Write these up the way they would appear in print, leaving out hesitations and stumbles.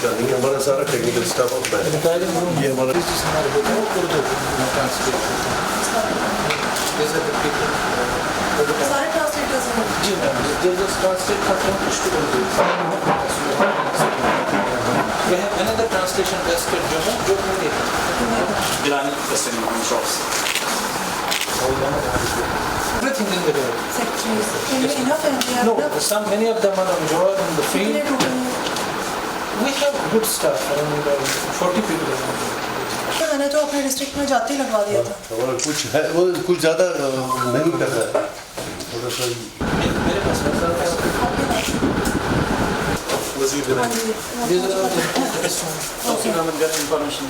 का नहीं, हमारा सारा टेक्निकल स्टाफ अपना है। ये हमारा सारे ट्रांसलेटर्स हैं जी मैम, जो ट्रांसलेट करते हैं कुछ we have another translation desk जो है जो मेरे Gilani Fascinating shops. Everything in the day. secretaries enough and they are No, enough. many of them are on job in the कितने field. टोटल हैं? We have good staff, around 40 people around. मैंने तो अपने district में जाते ही लगवा दिया था। हमारा कुछ है, वो कुछ ज़्यादा नहीं कर रहा है, थोड़ा सा मेरे पास वजीर हाँ जी, these are all the best ones. Also, come and get information.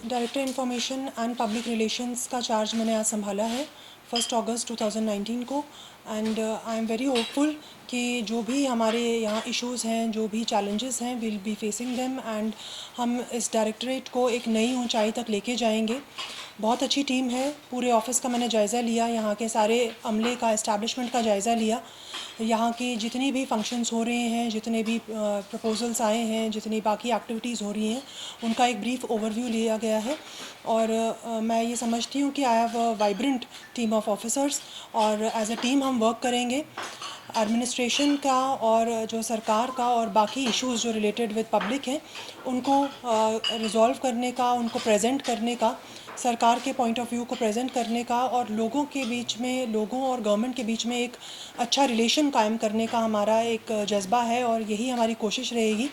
Director information and public relations का चार्ज मैंने आज संभाला है 1 अगस्त 2019 को। And I am very hopeful कि जो भी हमारे यहाँ इश्यूज़ हैं, जो भी चैलेंजेस हैं, will be facing them and हम इस डायरेक्टरेट को एक नई ऊंचाई तक लेके जाएंगे। बहुत अच्छी टीम है, पूरे ऑफिस का मैंने जायज़ा लिया, यहाँ के सारे अमले का, इस्टेब्लिशमेंट का जायज़ा लिया, यहाँ की जितनी भी फंक्शंस हो रहे हैं, जितने भी प्रपोजल्स आए हैं, जितनी बाकी एक्टिविटीज़ हो रही हैं, उनका एक ब्रीफ ओवरव्यू लिया गया है। और मैं ये समझती हूँ कि I have a vibrant team of officers और एज अ टीम हम वर्क करेंगे। एडमिनिस्ट्रेशन का और जो सरकार का और बाकी इश्यूज़ जो रिलेटेड विद पब्लिक हैं उनको रिजॉल्व करने का, उनको प्रेजेंट करने का, सरकार के पॉइंट ऑफ व्यू को प्रेजेंट करने का और लोगों के बीच में, लोगों और गवर्नमेंट के बीच में एक अच्छा रिलेशन कायम करने का हमारा एक जज्बा है। और यही हमारी कोशिश रहेगी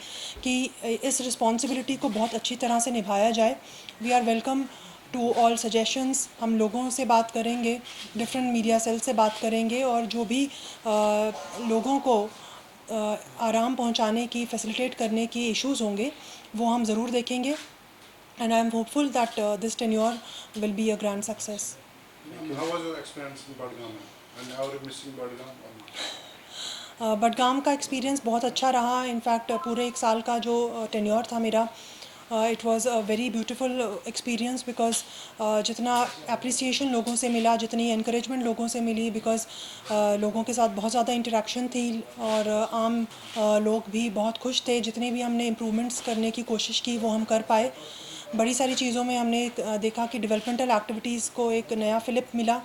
कि इस रिस्पॉन्सिबिलिटी को बहुत अच्छी तरह से निभाया जाए। We are welcome to all suggestions. हम लोगों से बात करेंगे, डिफरेंट मीडिया सेल से बात करेंगे और जो भी लोगों को आराम पहुंचाने की, फैसिलिटेट करने की इश्यूज़ होंगे वो हम ज़रूर देखेंगे। And I am hopeful that this tenure will be a grand success. How was your experience in Badgaon? And how are you missing Badgaon? Budgam का एक्सपीरियंस बहुत अच्छा रहा। इनफैक्ट पूरे 1 साल का जो टेन्योर था मेरा, it was a very beautiful experience because जितना अप्रिसिएशन लोगों से मिला, जितनी एनकरेजमेंट लोगों से मिली, बिकॉज लोगों के साथ बहुत ज़्यादा इंटरेक्शन थी और आम लोग भी बहुत खुश थे। जितनी भी हमने इम्प्रूवमेंट्स करने की कोशिश की वो हम कर पाए। बड़ी सारी चीज़ों में हमने देखा कि डेवलपमेंटल एक्टिविटीज़ को एक नया फिलिप मिला।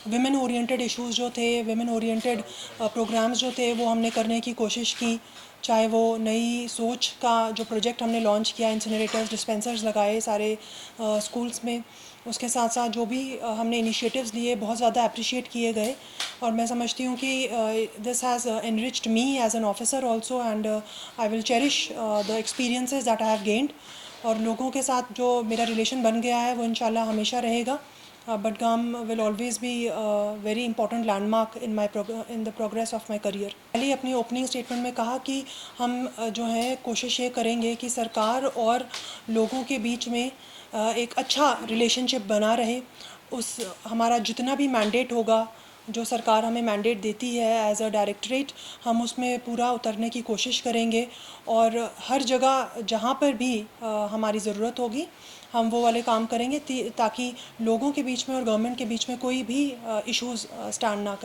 विमेन ओरिएंटेड इश्यूज़ जो थे, विमेन ओरिएंटेड प्रोग्राम्स जो थे वो हमने करने की कोशिश की। चाहे वो नई सोच का जो प्रोजेक्ट हमने लॉन्च किया, इंसिनरेटर्स, डिस्पेंसर्स लगाए सारे स्कूल्स में, उसके साथ साथ जो भी हमने इनिशिएटिव्स लिए बहुत ज़्यादा अप्रिशिएट किए गए। और मैं समझती हूँ कि this has enriched me as an officer also and I will cherish the experiences that I have gained. और लोगों के साथ जो मेरा रिलेशन बन गया है वो इंशाल्लाह हमेशा रहेगा। Budgam will always be very important landmark in the progress of my career. पहले अपनी ओपनिंग स्टेटमेंट में कहा कि हम जो है कोशिश ये करेंगे कि सरकार और लोगों के बीच में एक अच्छा रिलेशनशिप बना रहे। उस हमारा जितना भी मैंडेट होगा, जो सरकार हमें मैंडेट देती है एज अ डायरेक्टरेट, हम उसमें पूरा उतरने की कोशिश करेंगे और हर जगह जहाँ पर भी हमारी ज़रूरत होगी हम वो वाले काम करेंगे ताकि लोगों के बीच में और गवर्नमेंट के बीच में कोई भी इश्यूज़ स्टैंड ना करें।